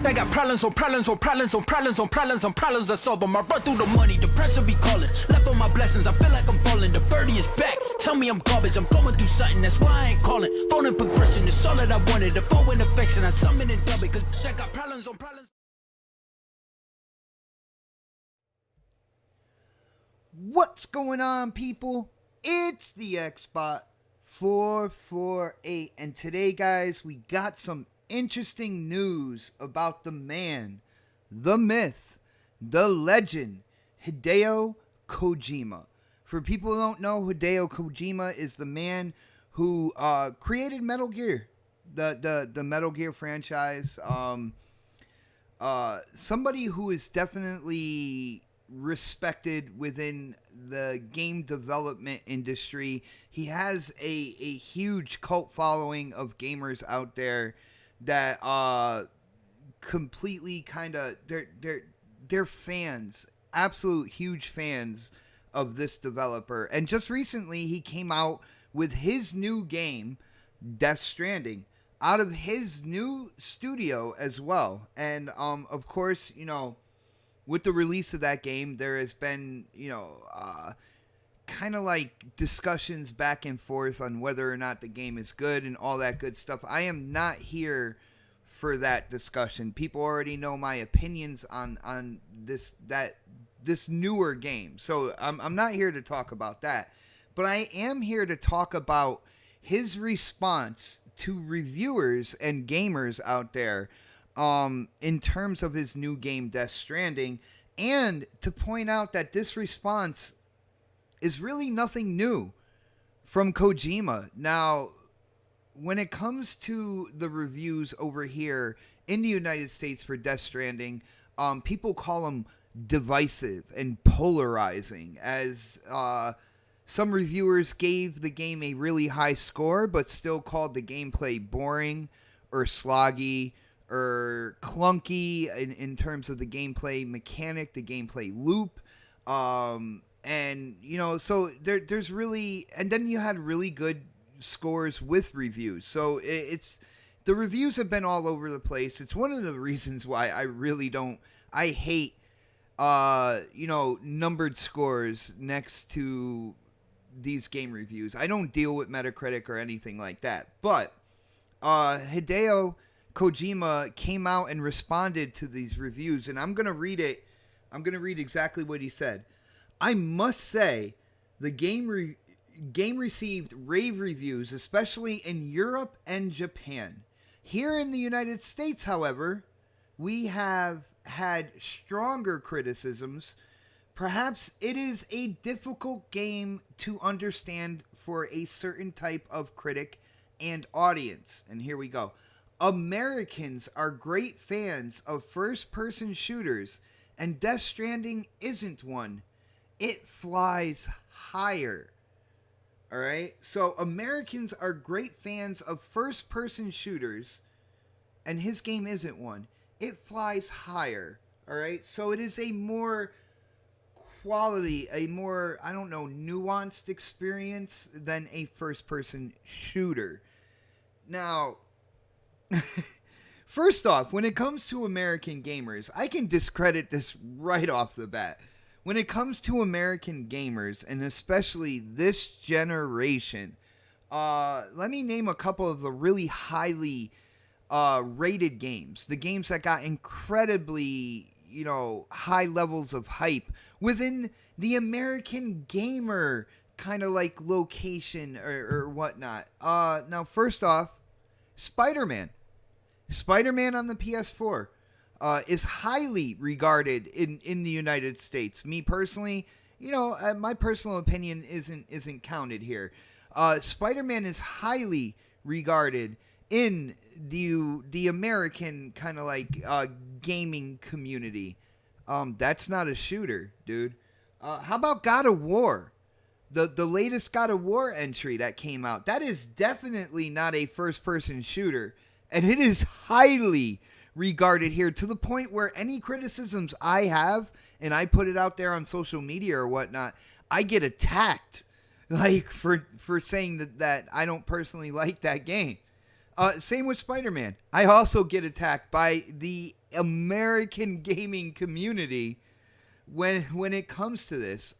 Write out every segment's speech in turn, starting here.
They got problems on problems on problems on problems on problems on problems I solve them. I run through the money, the pressure be calling. Left on my blessings, I feel like I'm falling. The birdie is back, tell me I'm garbage. I'm going through something, that's why I ain't calling. Phone and progression, it's all that I wanted. The phone and affection, I summon and dub it. Cause I got problems on problems. What's going on, people? It's the Xbot 448, and today, guys, we got some interesting news about the man, the myth, the legend, Hideo Kojima. For people who don't know, Hideo Kojima is the man who created Metal Gear, the Metal Gear franchise. Somebody who is definitely respected within the game development industry. He has a huge cult following of gamers out there that completely kind of they're fans, absolute huge fans of this developer. And just recently he came out with his new game, Death Stranding, out of his new studio as well. And of course, you know, with the release of that game, there has been, kind of like discussions back and forth on whether or not the game is good and all that good stuff. I am not here for that discussion. People already know my opinions on this newer game. So I'm not here to talk about that. But I am here to talk about his response to reviewers and gamers out there in terms of his new game, Death Stranding, and to point out that this response is really nothing new from Kojima. Now, when it comes to the reviews over here in the United States for Death Stranding, people call them divisive and polarizing, as some reviewers gave the game a really high score, but still called the gameplay boring or sloggy or clunky in terms of the gameplay mechanic, the gameplay loop. And, so there's really... And then you had really good scores with reviews. So it's... The reviews have been all over the place. It's one of the reasons why I really don't... I hate, numbered scores next to these game reviews. I don't deal with Metacritic or anything like that. But Hideo Kojima came out and responded to these reviews, and I'm going to read it. I'm going to read exactly what he said. I must say, the game received rave reviews, especially in Europe and Japan. Here in the United States, however, we have had stronger criticisms. Perhaps it is a difficult game to understand for a certain type of critic and audience. And here we go. Americans are great fans of first-person shooters, and Death Stranding isn't one. It flies higher. All right? So Americans are great fans of first-person shooters, and his game isn't one. It flies higher. All right? So it is a more quality, a more, nuanced experience than a first-person shooter. Now, first off, when it comes to American gamers, I can discredit this right off the bat. When it comes to American gamers, and especially this generation, let me name a couple of the really highly rated games. The games that got incredibly, high levels of hype within the American gamer kind of like location or whatnot. Now, first off, Spider-Man. Spider-Man on the PS4 is highly regarded in the United States. Me personally, my personal opinion isn't counted here. Spider-Man is highly regarded in the American kind of like gaming community. That's not a shooter, dude. How about God of War? The latest God of War entry that came out, that is definitely not a first-person shooter. And it is highly regarded here, to the point where any criticisms I have, and I put it out there on social media or whatnot, I get attacked, like, for saying that I don't personally like that game. Same with Spider-Man. I also get attacked by the American gaming community when it comes to this.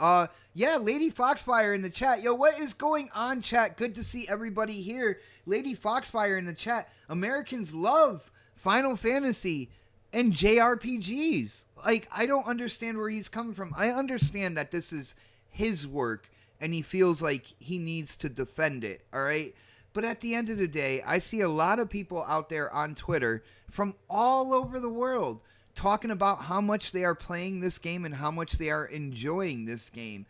Yeah, Lady Foxfire in the chat. Yo, what is going on, chat? Good to see everybody here. Lady Foxfire in the chat. Americans love Final Fantasy and JRPGs. Like, I don't understand where he's coming from. I understand that this is his work and he feels like he needs to defend it, all right? But at the end of the day, I see a lot of people out there on Twitter from all over the world talking about how much they are playing this game and how much they are enjoying this game.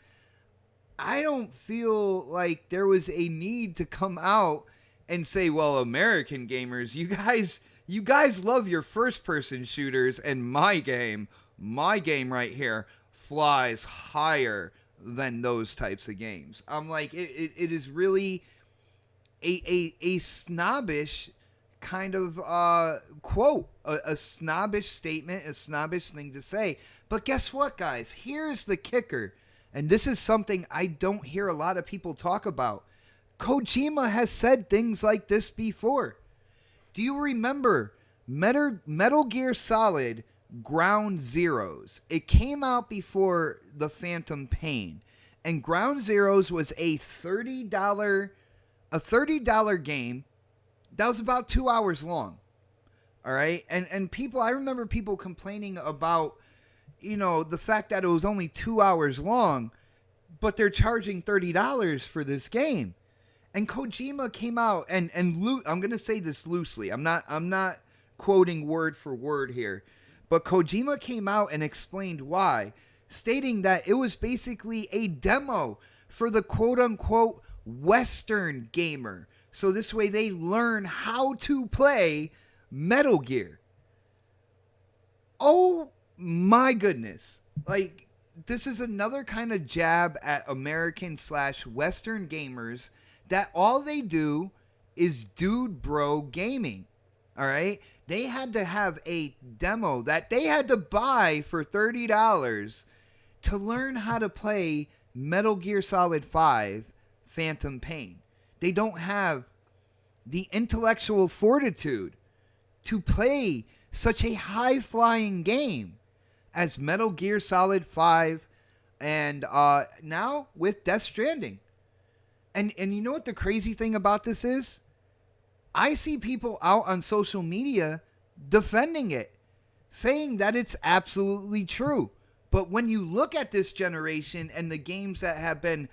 I don't feel like there was a need to come out and say, well, American gamers, you guys love your first-person shooters, and my game right here flies higher than those types of games. I'm like, it is really a snobbish kind of quote, a snobbish statement, a snobbish thing to say. But guess what, guys? Here's the kicker, and this is something I don't hear a lot of people talk about. Kojima has said things like this before. Do you remember Metal Gear Solid Ground Zeroes? It came out before The Phantom Pain, and Ground Zeroes was a $30 game that was about 2 hours long. All right. And people, I remember people complaining about, the fact that it was only 2 hours long, but they're charging $30 for this game. And Kojima came out and I'm going to say this loosely. I'm not quoting word for word here, but Kojima came out and explained why, stating that it was basically a demo for the quote unquote Western gamer. So this way they learn how to play Metal Gear. Oh my goodness. Like, this is another kind of jab at American/Western gamers that all they do is dude bro gaming. All right? They had to have a demo that they had to buy for $30 to learn how to play Metal Gear Solid 5 Phantom Pain. They don't have the intellectual fortitude to play such a high-flying game as Metal Gear Solid 5 and now with Death Stranding. And you know what the crazy thing about this is? I see people out on social media defending it, saying that it's absolutely true. But when you look at this generation and the games that have been,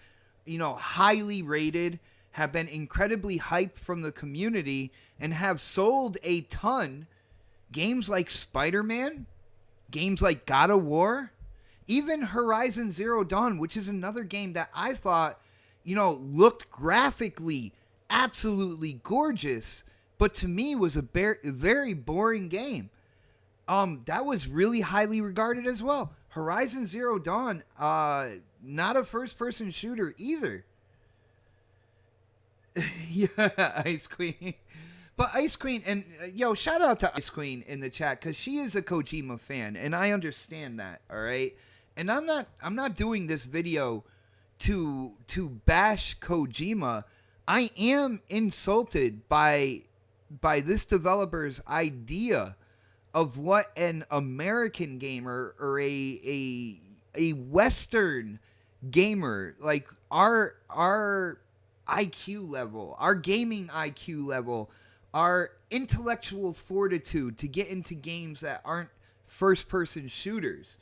highly rated, have been incredibly hyped from the community, and have sold a ton, games like Spider-Man, games like God of War, even Horizon Zero Dawn, which is another game that I thought, looked graphically absolutely gorgeous, but to me was a very boring game. That was really highly regarded as well. Horizon Zero Dawn, not a first-person shooter either. Yeah, Ice Queen. But Ice Queen, and shout out to Ice Queen in the chat, because she is a Kojima fan, and I understand that, all right? And I'm not doing this video to bash Kojima. I am insulted by this developer's idea of what an American gamer or a Western gamer, like our IQ level, our gaming IQ level, our intellectual fortitude to get into games that aren't first-person shooters.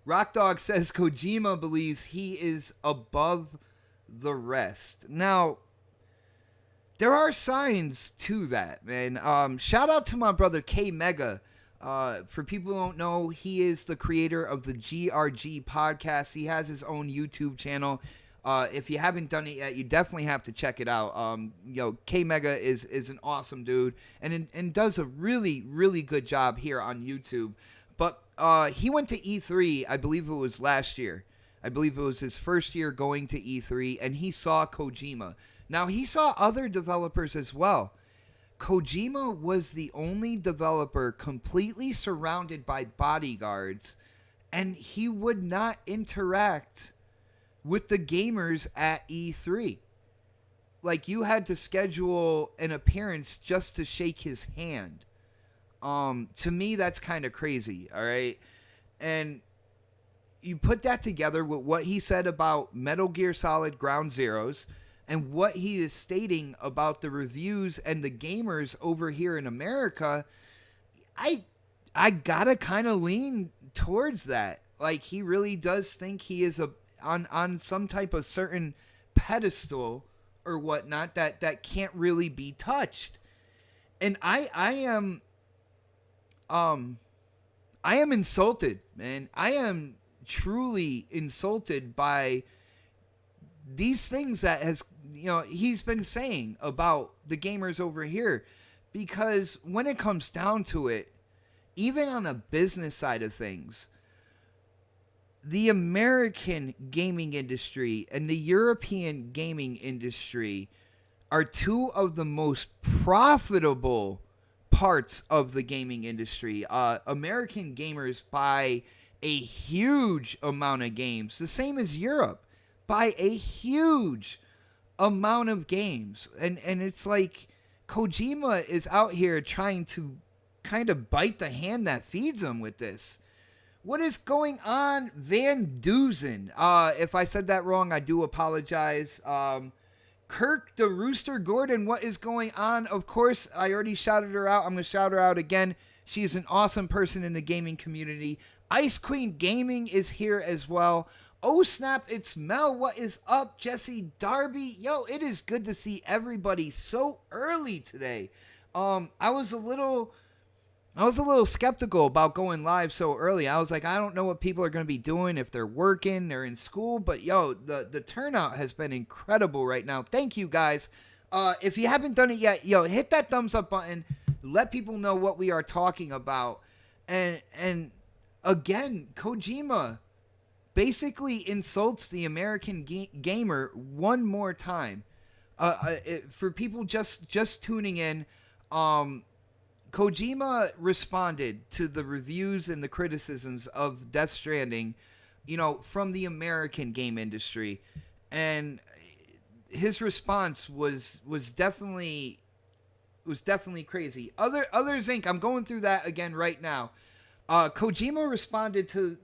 Rockdog says Kojima believes he is above the rest. Now, there are signs to that, man. Shout out to my brother K Mega. For people who don't know, he is the creator of the GRG podcast. He has his own YouTube channel. If you haven't done it yet, you definitely have to check it out. K Mega is an awesome dude and does a really, really good job here on YouTube. But he went to E3, I believe it was last year. I believe it was his first year going to E3, and he saw Kojima. Now, he saw other developers as well. Kojima was the only developer completely surrounded by bodyguards, and he would not interact with the gamers at E3. Like, you had to schedule an appearance just to shake his hand. To me, that's kind of crazy, all right? And you put that together with what he said about Metal Gear Solid Ground Zeroes and what he is stating about the reviews and the gamers over here in America, I gotta kind of lean towards that. Like, he really does think he is on some type of certain pedestal or whatnot that can't really be touched. And I am insulted, man. I am truly insulted by these things that he's been saying about the gamers over here, because when it comes down to it, even on a business side of things, the American gaming industry and the European gaming industry are two of the most profitable parts of the gaming industry. American gamers buy a huge amount of games, the same as Europe, buy a huge amount of games. And it's like Kojima is out here trying to kind of bite the hand that feeds him with this. What is going on, Van Duzen? If I said that wrong, I do apologize. Kirk the Rooster Gordon, what is going on? Of course, I already shouted her out. I'm going to shout her out again. She is an awesome person in the gaming community. Ice Queen Gaming is here as well. Oh snap, it's Mel. What is up, Jesse Darby? Yo, it is good to see everybody so early today. I was a little skeptical about going live so early. I was like, I don't know what people are going to be doing, if they're working, they're in school. But yo, the turnout has been incredible right now. Thank you guys. If you haven't done it yet, yo, hit that thumbs up button. Let people know what we are talking about. And again, Kojima basically insults the American gamer one more time. For people just tuning in, Kojima responded to the reviews and the criticisms of Death Stranding, from the American game industry, and his response was definitely crazy. Others Inc. I'm going through that again right now. Kojima responded to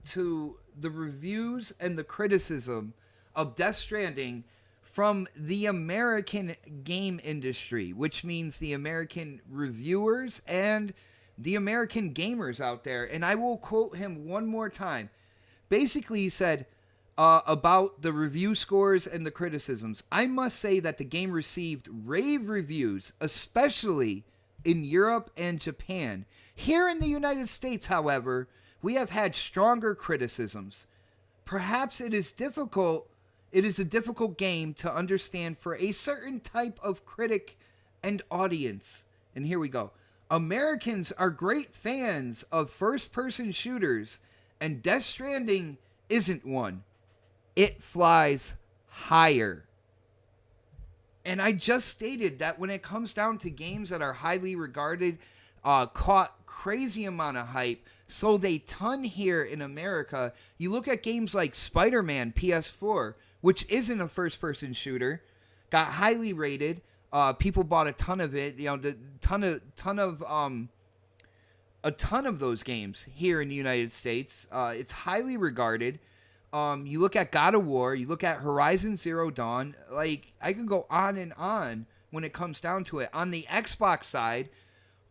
the reviews and the criticism of Death Stranding from the American game industry, which means the American reviewers and the American gamers out there. And I will quote him one more time. Basically, he said about the review scores and the criticisms, I must say that the game received rave reviews, especially in Europe and Japan. Here in the United States, however, we have had stronger criticisms. Perhaps it is a difficult game to understand for a certain type of critic and audience. And here we go. Americans are great fans of first-person shooters, and Death Stranding isn't one. It flies higher. And I just stated that when it comes down to games that are highly regarded, caught crazy amount of hype, so they ton here in America. You look at games like Spider-Man PS4, which isn't a first-person shooter, got highly rated. People bought a ton of it. A ton of those games here in the United States. It's highly regarded. You look at God of War. You look at Horizon Zero Dawn. Like, I could go on and on when it comes down to it. On the Xbox side,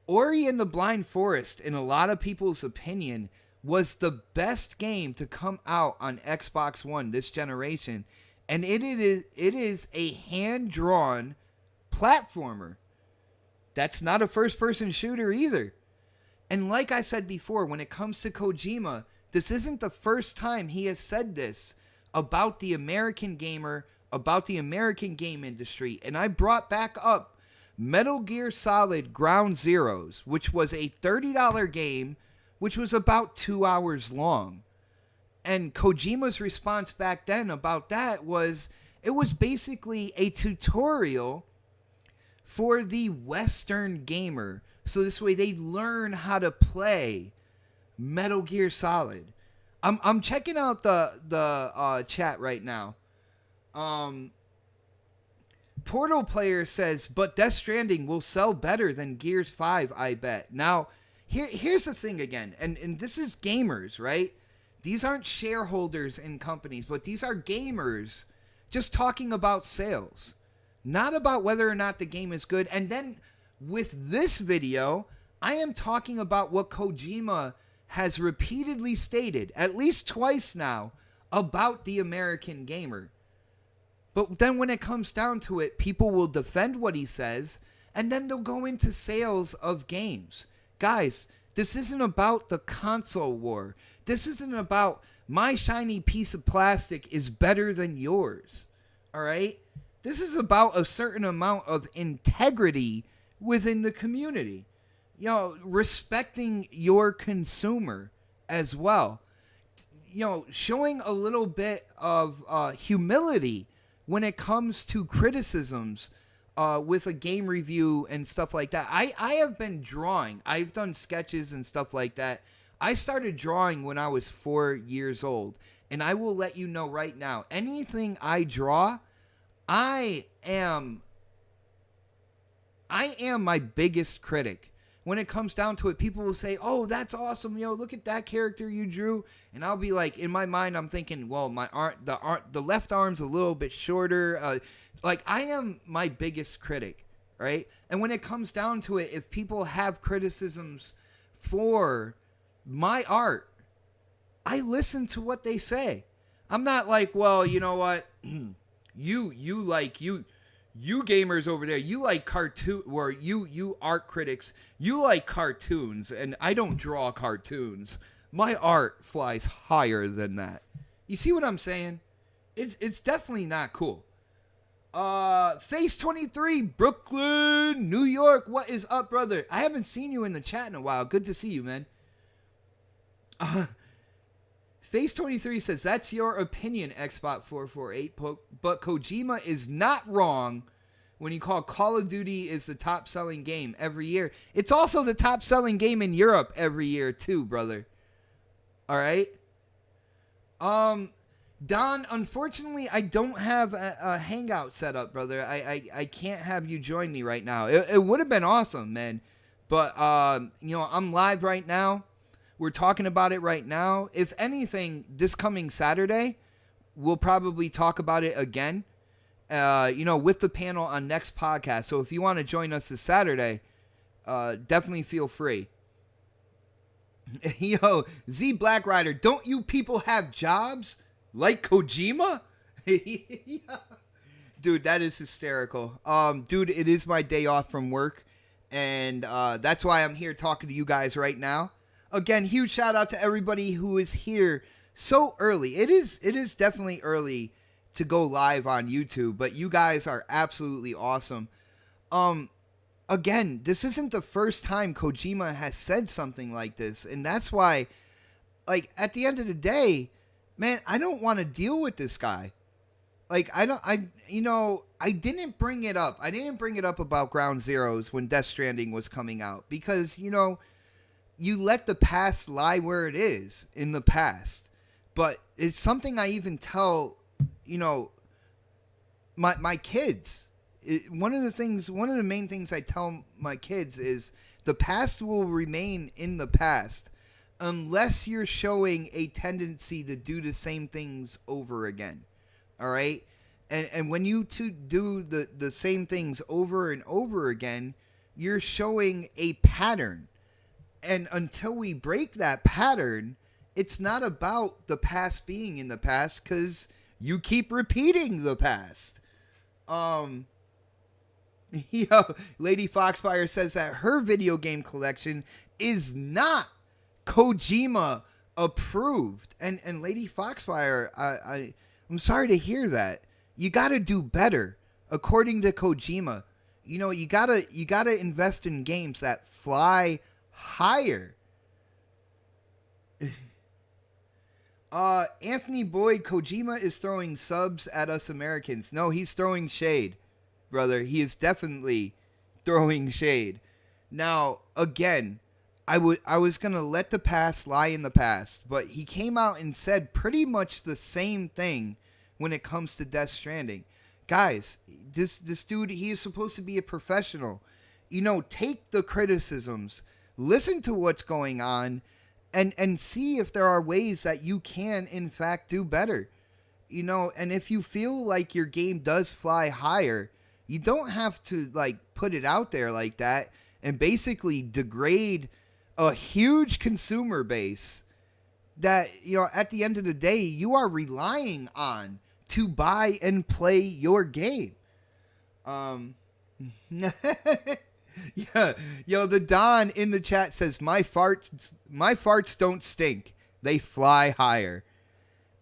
Ori and the Blind Forest, in a lot of people's opinion, was the best game to come out on Xbox One this generation. And it is a hand-drawn platformer. That's not a first-person shooter either. And like I said before, when it comes to Kojima, this isn't the first time he has said this about the American gamer, about the American game industry. And I brought back up Metal Gear Solid Ground Zeroes, which was a $30 game, which was about 2 hours long. And Kojima's response back then about that was, it was basically a tutorial for the Western gamer. So this way they learn how to play Metal Gear Solid. I'm checking out the chat right now. Portal Player says, but Death Stranding will sell better than Gears 5, I bet. Now, here's the thing again, and this is gamers, right? These aren't shareholders in companies, but these are gamers just talking about sales, not about whether or not the game is good. And then with this video, I am talking about what Kojima has repeatedly stated, at least twice now, about the American gamer. But then when it comes down to it, people will defend what he says, and then they'll go into sales of games. Guys, this isn't about the console war. This isn't about my shiny piece of plastic is better than yours. All right? This is about a certain amount of integrity within the community. You know, respecting your consumer as well. You know, showing a little bit of humility when it comes to criticisms with a game review and stuff like that. I have been drawing. I've done sketches and stuff like that. I started drawing when I was 4 years old. And I will let you know right now, anything I draw, I am my biggest critic. When it comes down to it, people will say, "Oh, that's awesome! You know, look at that character you drew." And I'll be like, in my mind, I'm thinking, "Well, the left arm's a little bit shorter." Like, I am my biggest critic, right? And when it comes down to it, if people have criticisms for my art, I listen to what they say. I'm not like, "Well, you know what? You gamers over there, you like cartoon, or you art critics, you like cartoons, and I don't draw cartoons. My art flies higher than that." You see what I'm saying? It's definitely not cool. Face 23, Brooklyn, New York. What is up, brother? I haven't seen you in the chat in a while. Good to see you, man. Face 23 says, "That's your opinion, Xbot448, but Kojima is not wrong when you call Call of Duty is the top-selling game every year. It's also the top-selling game in Europe every year, too, brother." All right? Don, unfortunately, I don't have a hangout set up, brother. I can't have you join me right now. It would have been awesome, man. But, you know, I'm live right now. We're talking about it right now. If anything, this coming Saturday, we'll probably talk about it again, you know, with the panel on next podcast. So if you want to join us this Saturday, definitely feel free. Yo, Z Black Rider, don't you people have jobs like Kojima? Dude, that is hysterical. Dude, it is my day off from work, and that's why I'm here talking to you guys right now. Again, huge shout out to everybody who is here so early. It is definitely early to go live on YouTube, but you guys are absolutely awesome. Again, this isn't the first time Kojima has said something like this, and that's why, like, at the end of the day, man, I don't want to deal with this guy. Like, I didn't bring it up. I didn't bring it up about Ground Zeroes when Death Stranding was coming out because, you know, you let the past lie where it is in the past. But it's something I even tell, you know, my kids. One of the main things I tell my kids is the past will remain in the past unless you're showing a tendency to do the same things over again. All right? And when you do the same things over and over again, you're showing a pattern. And until we break that pattern, it's not about the past being in the past because you keep repeating the past. Lady Foxfire says that her video game collection is not Kojima approved. And Lady Foxfire, I'm sorry to hear that. You got to do better. According to Kojima, you know, you gotta invest in games that fly higher. Anthony Boyd, Kojima is throwing subs at us Americans. No, he's throwing shade, brother. He is definitely throwing shade. Now, again, I was going to let the past lie in the past, but he came out and said pretty much the same thing when it comes to Death Stranding. Guys, this dude, he is supposed to be a professional. You know, take the criticisms, listen to what's going on and see if there are ways that you can, in fact, do better. You know, and if you feel like your game does fly higher, you don't have to, like, put it out there like that and basically degrade a huge consumer base that, you know, at the end of the day, you are relying on to buy and play your game. Yeah, yo, the Don in the chat says my farts don't stink; they fly higher.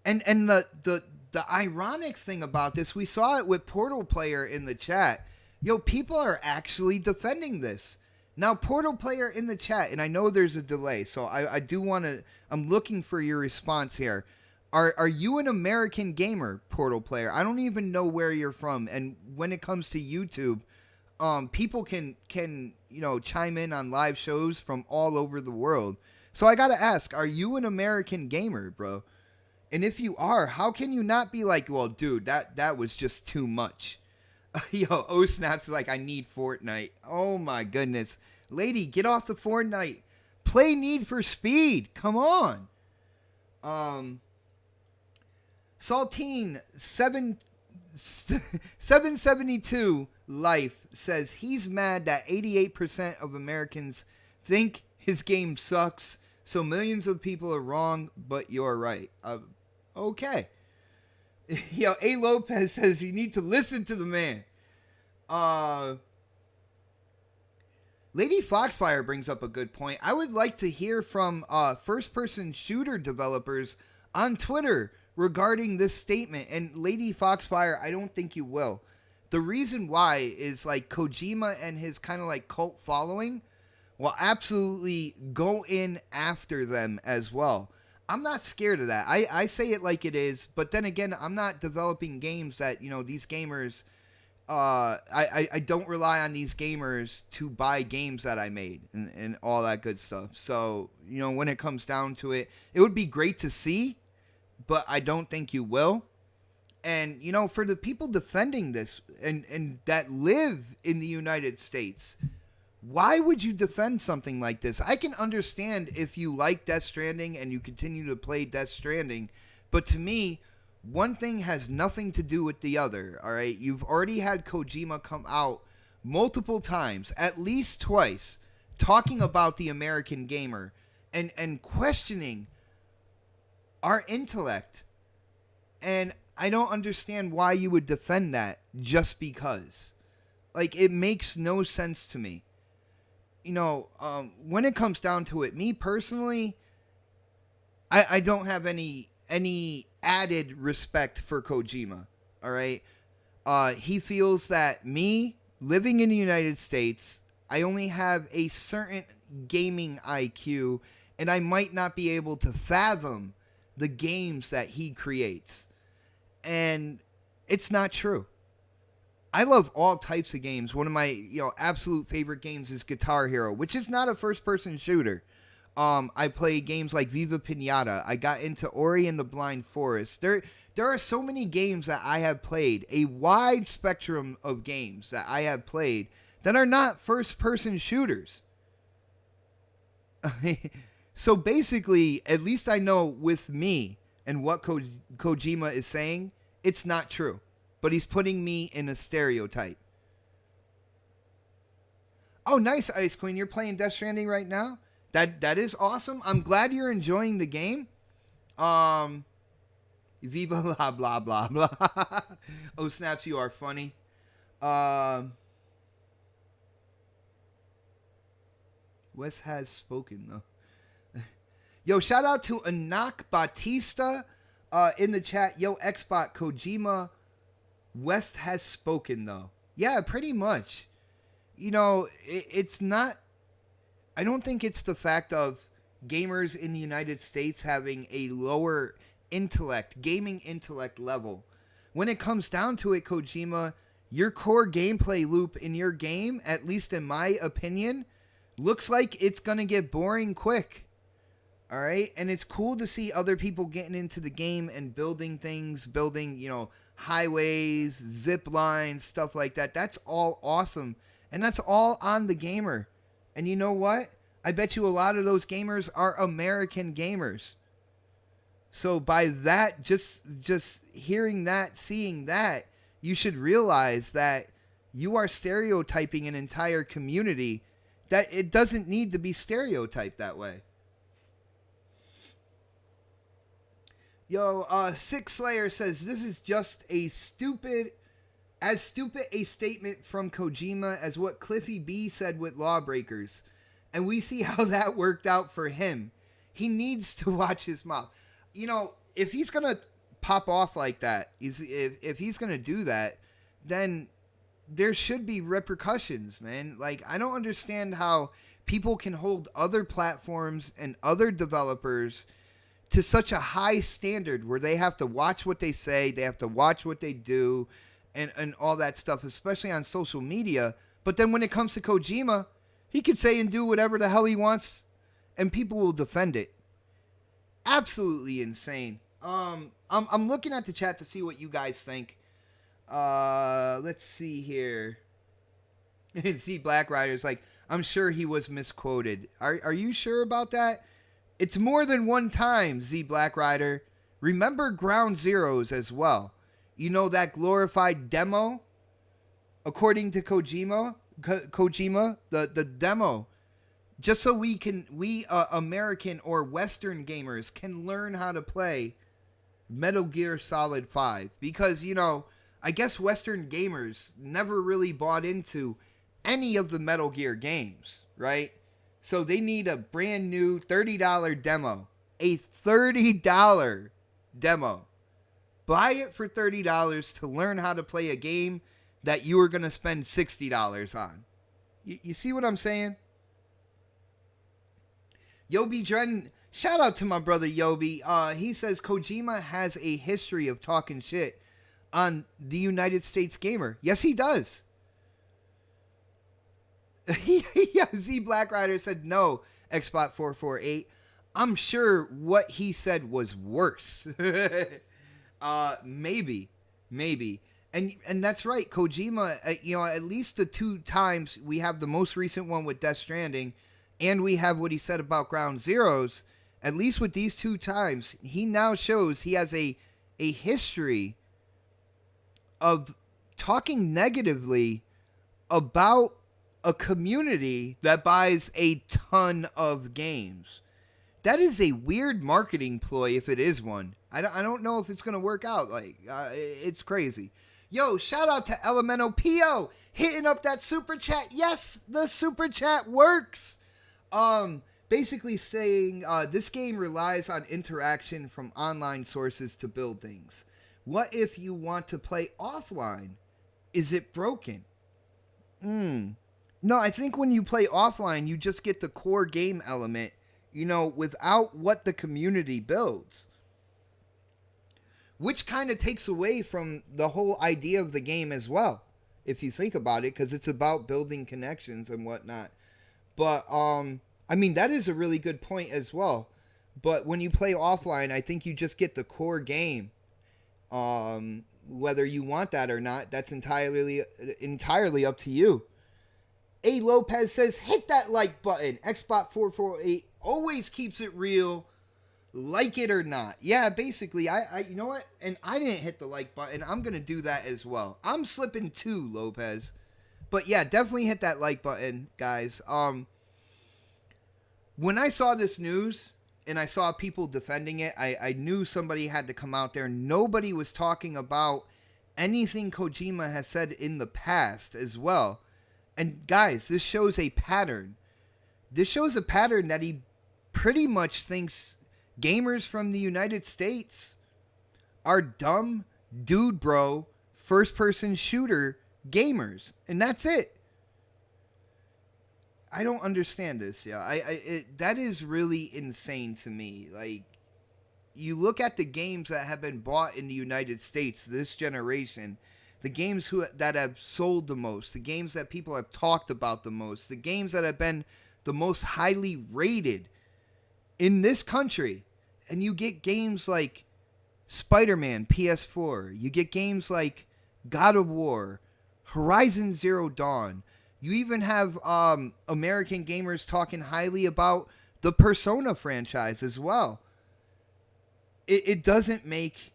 And the ironic thing about this, we saw it with Portal Player in the chat. Yo, people are actually defending this. Now, Portal Player in the chat, and I know there's a delay, so I do want to, I'm looking for your response here. Are you an American gamer, Portal Player? I don't even know where you're from. And when it comes to YouTube, people can you know, chime in on live shows from all over the world. So I gotta ask, are you an American gamer, bro? And if you are, how can you not be like, well, dude, that was just too much? Yo, Snaps is like, I need Fortnite. Oh my goodness. Lady, get off the Fortnite. Play Need for Speed. Come on. Saltine 772 Life says he's mad that 88% of Americans think his game sucks, so millions of people are wrong, but you're right. Okay. Yo, A. Lopez says you need to listen to the man. Lady Foxfire brings up a good point. I would like to hear from first-person shooter developers on Twitter regarding this statement. And Lady Foxfire, I don't think you will. The reason why is, like, Kojima and his kind of like cult following will absolutely go in after them as well. I'm not scared of that. I say it like it is, but then again, I'm not developing games that, you know, these gamers, I don't rely on these gamers to buy games that I made and all that good stuff. So, you know, when it comes down to it, it would be great to see, but I don't think you will. And, you know, for the people defending this and that live in the United States, why would you defend something like this? I can understand if you like Death Stranding and you continue to play Death Stranding, but to me, one thing has nothing to do with the other, all right? You've already had Kojima come out multiple times, at least twice, talking about the American gamer and questioning our intellect. And I don't understand why you would defend that just because. Like, it makes no sense to me. You know, when it comes down to it, me personally, I don't have any added respect for Kojima, all right? He feels that me, living in the United States, I only have a certain gaming IQ, and I might not be able to fathom the games that he creates. And it's not true. I love all types of games. One of my, you know, absolute favorite games is Guitar Hero, which is not a first-person shooter. I play games like Viva Pinata. I got into Ori and the Blind Forest. There are so many games that I have played, a wide spectrum of games that I have played that are not first-person shooters. So basically, at least I know with me and what Kojima is saying, it's not true. But he's putting me in a stereotype. Oh, nice, Ice Queen. You're playing Death Stranding right now? That is awesome. I'm glad you're enjoying the game. Viva la blah blah blah. Oh, Snaps, you are funny. Wes has spoken, though. Yo, shout out to Anak Batista in the chat. Yo, Xbot Kojima. West has spoken, though. Yeah, pretty much. You know, it's not... I don't think it's the fact of gamers in the United States having a lower intellect, gaming intellect level. When it comes down to it, Kojima, your core gameplay loop in your game, at least in my opinion, looks like it's going to get boring quick. All right? And it's cool to see other people getting into the game and building things, you know, highways, zip lines, stuff like that. That's all awesome. And that's all on the gamer. And you know what? I bet you a lot of those gamers are American gamers. So by that, just hearing that, seeing that, you should realize that you are stereotyping an entire community that it doesn't need to be stereotyped that way. Yo, Six Slayer says, this is just as stupid a statement from Kojima as what Cliffy B said with Lawbreakers. And we see how that worked out for him. He needs to watch his mouth. You know, if he's going to pop off like that, if he's going to do that, then there should be repercussions, man. Like, I don't understand how people can hold other platforms and other developers to such a high standard where they have to watch what they say, they have to watch what they do, and all that stuff, especially on social media. But then when it comes to Kojima, he can say and do whatever the hell he wants, and people will defend it. Absolutely insane. I'm looking at the chat to see what you guys think. Let's see here. See, Black Rider's like, I'm sure he was misquoted. Are you sure about that? It's more than one time, Z Black Rider. Remember Ground Zeroes as well. You know that glorified demo? According to Kojima, the demo. Just so we American or Western gamers can learn how to play Metal Gear Solid 5. Because, you know, I guess Western gamers never really bought into any of the Metal Gear games, right? So they need a brand new $30 demo. A $30 demo. Buy it for $30 to learn how to play a game that you are going to spend $60 on. You see what I'm saying? Yobi Dren, shout out to my brother Yobi. He says Kojima has a history of talking shit on the United States gamer. Yes, he does. Yeah, Z Black Rider said no, Xbot 448. I'm sure what he said was worse. Maybe. And that's right. Kojima, you know, at least the two times we have the most recent one with Death Stranding, and we have what he said about Ground Zeroes. At least with these two times, he now shows he has a history of talking negatively about a community that buys a ton of games. That is a weird marketing ploy if it is one. I don't know if it's going to work out. Like, it's crazy. Yo, shout out to Elemento Pio hitting up that super chat. Yes, the super chat works. Basically saying this game relies on interaction from online sources to build things. What if you want to play offline? Is it broken? No, I think when you play offline, you just get the core game element, you know, without what the community builds. Which kind of takes away from the whole idea of the game as well, if you think about it, because it's about building connections and whatnot. But, I mean, that is a really good point as well. But when you play offline, I think you just get the core game. Whether you want that or not, that's entirely up to you. A. Lopez says, hit that like button. Xbot 448 always keeps it real, like it or not. Yeah, basically, I you know what? And I didn't hit the like button. I'm going to do that as well. I'm slipping too, Lopez. But yeah, definitely hit that like button, guys. When I saw this news and I saw people defending it, I knew somebody had to come out there. Nobody was talking about anything Kojima has said in the past as well. And guys, this shows a pattern. This shows a pattern that he pretty much thinks gamers from the United States are dumb, dude bro, first-person shooter gamers. And that's it. I don't understand this. Yeah, that is really insane to me. Like, you look at the games that have been bought in the United States this generation, the games that have sold the most, the games that people have talked about the most, the games that have been the most highly rated in this country. And you get games like Spider-Man PS4. You get games like God of War, Horizon Zero Dawn. You even have American gamers talking highly about the Persona franchise as well. It doesn't make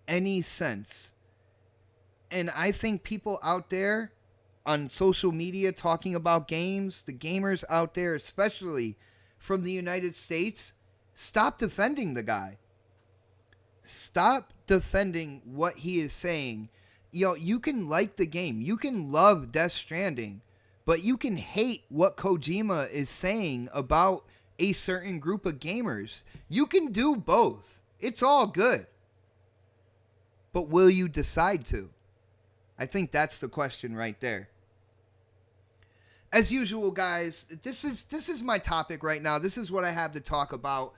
any sense. And I think people out there on social media talking about games, the gamers out there, especially from the United States, stop defending the guy. Stop defending what he is saying. You can like the game. You can love Death Stranding. But you can hate what Kojima is saying about a certain group of gamers. You can do both. It's all good. But will you decide to? I think that's the question right there. As usual, guys, this is my topic right now. This is what I have to talk about.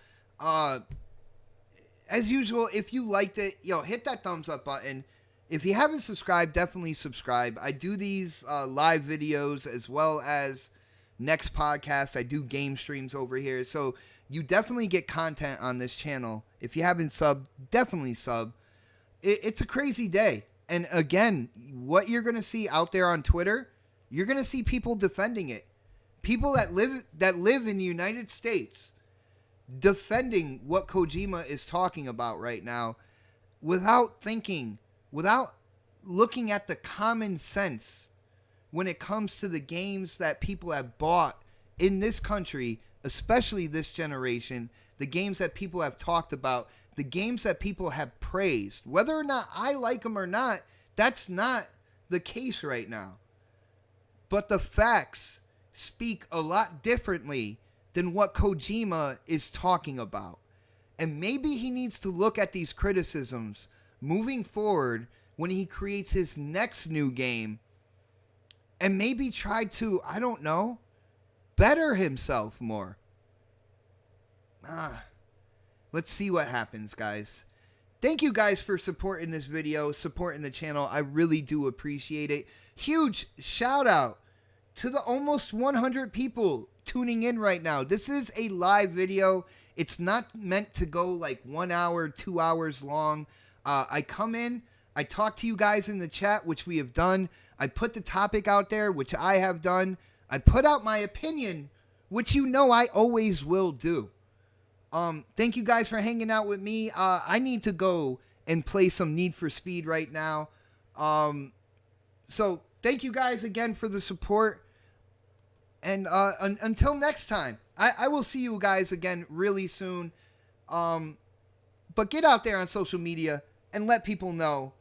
As usual, if you liked it, hit that thumbs up button. If you haven't subscribed, definitely subscribe. I do these live videos as well as next podcast. I do game streams over here. So you definitely get content on this channel. If you haven't subbed, definitely sub. It's a crazy day. And again, what you're going to see out there on Twitter, you're going to see people defending it. People that live in the United States defending what Kojima is talking about right now without thinking, without looking at the common sense when it comes to the games that people have bought in this country, especially this generation, the games that people have talked about, the games that people have praised. Whether or not I like them or not, that's not the case right now. But the facts speak a lot differently than what Kojima is talking about. And maybe he needs to look at these criticisms moving forward when he creates his next new game and maybe try to, I don't know, better himself more. Let's see what happens, guys. Thank you guys for supporting this video, supporting the channel. I really do appreciate it. Huge shout out to the almost 100 people tuning in right now. This is a live video. It's not meant to go like 1 hour, 2 hours long. I come in, I talk to you guys in the chat, which we have done. I put the topic out there, which I have done. I put out my opinion, which I always will do. Thank you guys for hanging out with me. I need to go and play some Need for Speed right now. So thank you guys again for the support. And until next time, I will see you guys again really soon. But get out there on social media and let people know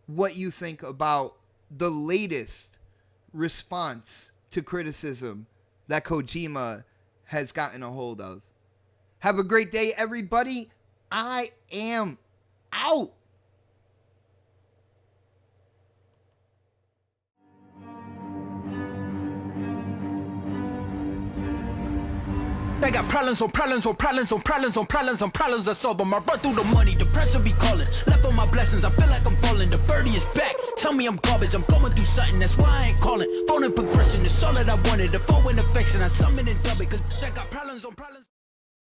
what you think about the latest response to criticism that Kojima has gotten a hold of. Have a great day, everybody. I am out. I got problems on problems on problems on problems on problems on problems. I solve them. I run through the money. The pressure be calling. Left on my blessings. I feel like I'm falling. The birdie is back. Tell me I'm garbage. I'm going through something. That's why I ain't calling. Phone and progression is all that I wanted. The phone and affection. I summon and dub it. Cause I got problems on problems.